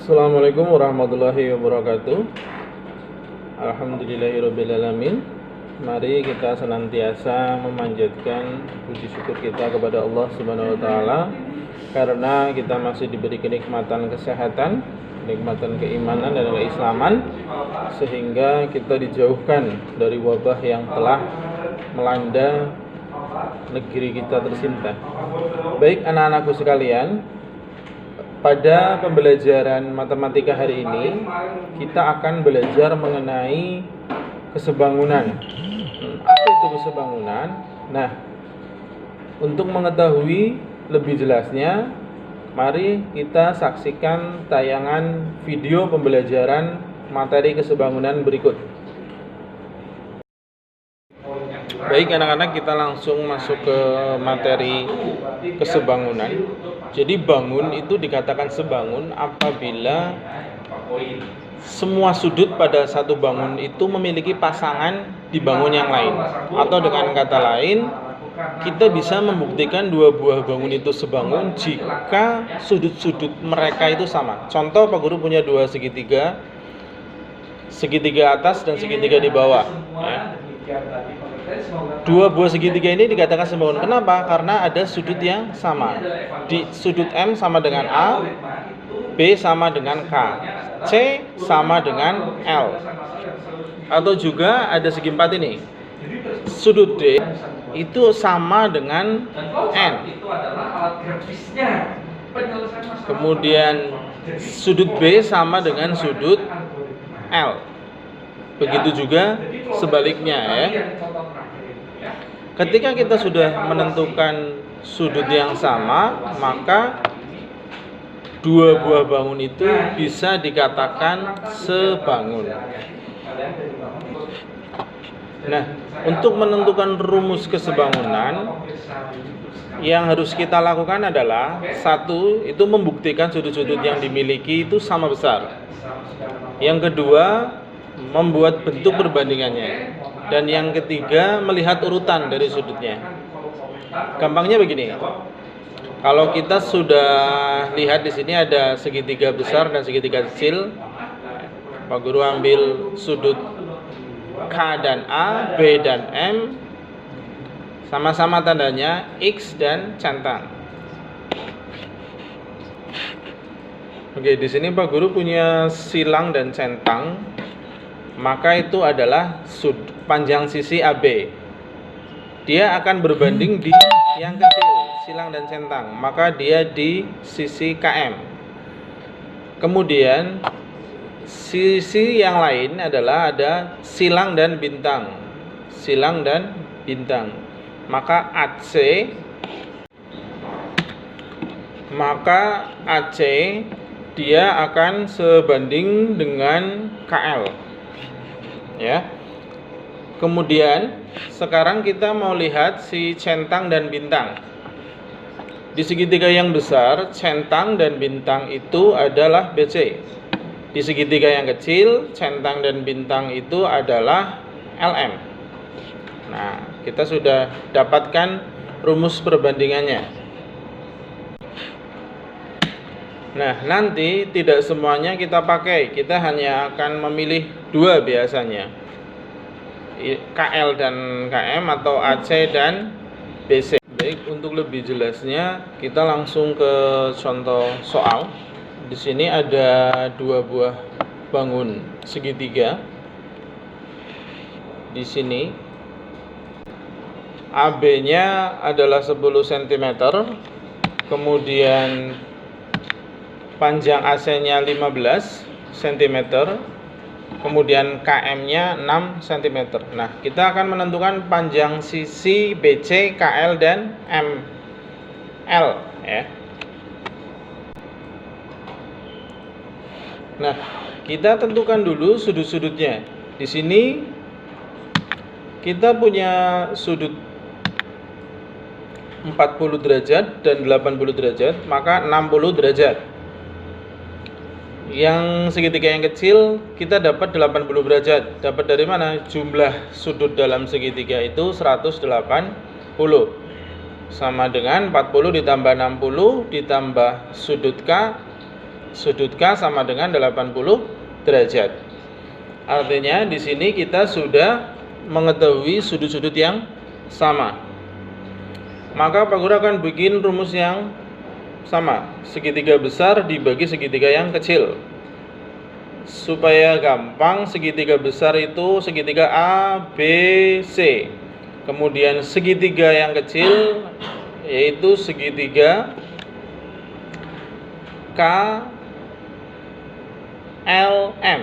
Assalamualaikum warahmatullahi wabarakatuh. Alhamdulillahirrabbilalamin. Mari kita senantiasa memanjatkan puji syukur kita kepada Allah Subhanahu wa taala karena kita masih diberi kenikmatan kesehatan, kenikmatan keimanan dan keislaman, sehingga kita dijauhkan dari wabah yang telah melanda negeri kita tercinta. Baik anak-anakku sekalian, pada pembelajaran matematika hari ini kita akan belajar mengenai kesebangunan. Apa itu kesebangunan? Nah, untuk mengetahui lebih jelasnya, mari kita saksikan tayangan video pembelajaran materi kesebangunan berikut. Baik anak-anak, kita langsung masuk ke materi kesebangunan. Jadi bangun itu dikatakan sebangun apabila semua sudut pada satu bangun itu memiliki pasangan di bangun yang lain. Atau dengan kata lain, kita bisa membuktikan dua buah bangun itu sebangun jika sudut-sudut mereka itu sama. Contoh, Pak Guru punya dua segitiga, segitiga atas dan segitiga di bawah, ya. Dua buah segitiga ini dikatakan sebangun. Kenapa? Karena ada sudut yang sama. Di sudut M sama dengan A, B sama dengan K, C sama dengan L. Atau juga ada segi empat ini. Sudut D itu sama dengan N. Kemudian sudut B sama dengan sudut L. Begitu juga sebaliknya, ya. Ketika kita sudah menentukan sudut yang sama, maka dua buah bangun itu bisa dikatakan sebangun. Nah, untuk menentukan rumus kesebangunan, yang harus kita lakukan adalah satu, itu membuktikan sudut-sudut yang dimiliki itu sama besar. Yang kedua, membuat bentuk perbandingannya. Dan yang ketiga, melihat urutan dari sudutnya. Gampangnya begini. Kalau kita sudah lihat di sini ada segitiga besar dan segitiga kecil. Pak Guru ambil sudut K dan A, B dan M. Sama-sama tandanya X dan centang. Oke, di sini Pak Guru punya silang dan centang. Maka itu adalah panjang sisi AB. Dia akan berbanding di yang kecil, silang dan centang. Maka dia di sisi KM. Kemudian sisi yang lain adalah ada silang dan bintang. Silang dan bintang. Maka AC dia akan sebanding dengan KL. Ya. Kemudian sekarang kita mau lihat si centang dan bintang. Di segitiga yang besar, centang dan bintang itu adalah BC. Di segitiga yang kecil, centang dan bintang itu adalah LM. Nah, kita sudah dapatkan rumus perbandingannya. Nah, nanti tidak semuanya kita pakai. Kita hanya akan memilih dua biasanya, KL dan KM atau AC dan BC. Baik, untuk lebih jelasnya kita langsung ke contoh soal. Di sini ada dua buah bangun segitiga. Di sini AB-nya adalah 10 cm. Kemudian panjang AC-nya 15 cm, kemudian KM-nya 6 cm. Nah, kita akan menentukan panjang sisi BC, KL, dan ML, ya. Nah, kita tentukan dulu sudut-sudutnya. Di sini kita punya sudut 40 derajat dan 80 derajat, maka 60 derajat. Yang segitiga yang kecil kita dapat 80 derajat. Dapat dari mana? Jumlah sudut dalam segitiga itu 180. Sama dengan 40 ditambah 60 ditambah sudut K sudut K sama dengan 80 derajat. Artinya di sini kita sudah mengetahui sudut-sudut yang sama. Maka Pak Guru akan bikin rumus yang sama. Segitiga besar dibagi segitiga yang kecil. Supaya gampang, segitiga besar itu segitiga A, B, C. Kemudian segitiga yang kecil yaitu segitiga K, L, M.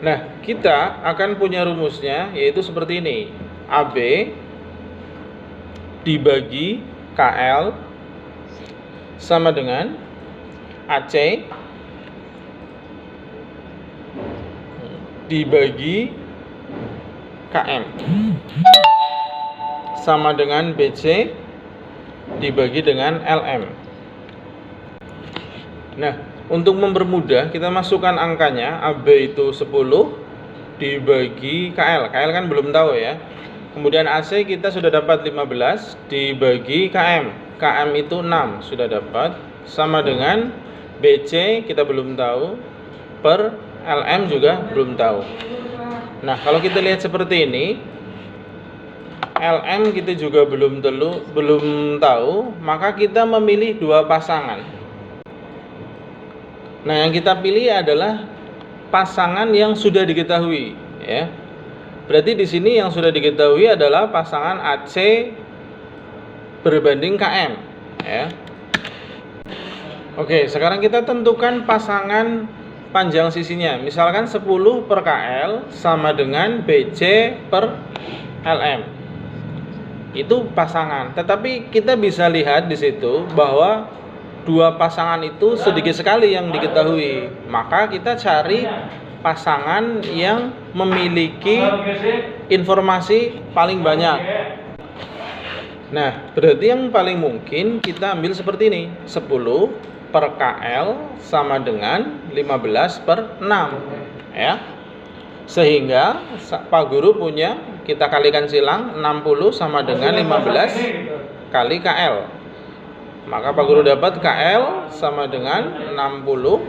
Nah, kita akan punya rumusnya yaitu seperti ini. AB dibagi KL sama dengan AC dibagi KM sama dengan BC dibagi dengan LM. Nah, untuk mempermudah kita masukkan angkanya. AB itu 10 dibagi KL. KL kan belum tahu ya. Kemudian AC kita sudah dapat 15 dibagi KM. KM itu 6 sudah dapat, sama dengan BC kita belum tahu, per LM juga belum tahu. Nah, kalau kita lihat seperti ini, LM kita juga belum tahu, maka kita memilih dua pasangan. Nah, yang kita pilih adalah pasangan yang sudah diketahui, ya. Berarti di sini yang sudah diketahui adalah pasangan AC berbanding KM, ya. Oke, sekarang kita tentukan pasangan panjang sisinya. Misalkan 10 per KL sama dengan BC per LM. Itu pasangan. Tetapi kita bisa lihat di situ bahwa dua pasangan itu sedikit sekali yang diketahui. Maka kita cari pasangan yang memiliki informasi paling banyak. Nah, berarti yang paling mungkin kita ambil seperti ini. 10 per KL sama dengan 15 per 6, ya. Sehingga Pak Guru punya, kita kalikan silang, 60 sama dengan 15 kali KL. Maka Pak Guru dapat KL sama dengan 60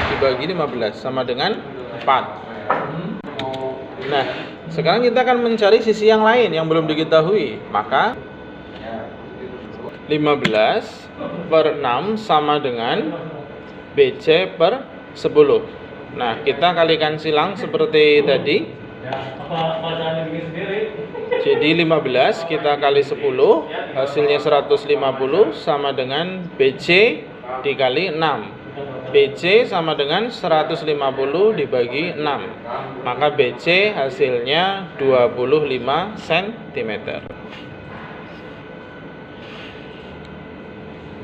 dibagi 15 sama dengan 4. Nah, sekarang kita akan mencari sisi yang lain yang belum diketahui. Maka 15 per 6 sama dengan BC per 10. Nah, kita kalikan silang seperti tadi. Jadi 15 kita kali 10 hasilnya 150 sama dengan BC dikali 6. BC sama dengan 150 dibagi 6. Maka BC hasilnya 25 cm.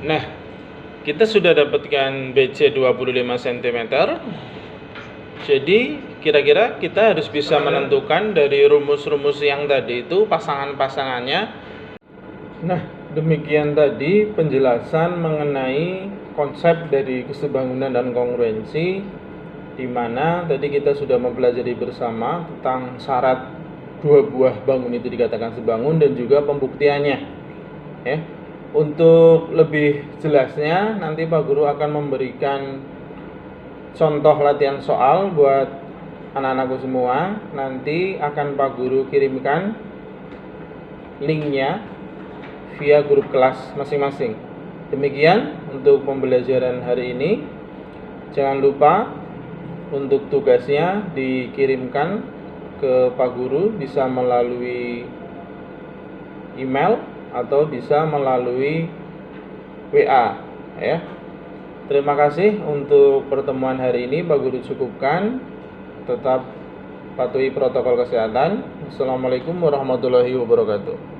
Nah, kita sudah dapatkan BC 25 cm. Jadi kira-kira kita harus bisa menentukan dari rumus-rumus yang tadi itu pasangan-pasangannya. Nah, demikian tadi penjelasan mengenai konsep dari kesebangunan dan kongruensi, di mana tadi kita sudah mempelajari bersama tentang syarat dua buah bangun itu dikatakan sebangun dan juga pembuktiannya, ya. Untuk lebih jelasnya nanti Pak Guru akan memberikan contoh latihan soal buat anak-anakku semua. Nanti akan Pak Guru kirimkan linknya via grup kelas masing-masing. Demikian untuk pembelajaran hari ini. Jangan lupa untuk tugasnya dikirimkan ke Pak Guru, bisa melalui email atau bisa melalui WA, ya. Terima kasih untuk pertemuan hari ini Pak Guru cukupkan. Tetap patuhi protokol kesehatan. Assalamualaikum warahmatullahi wabarakatuh.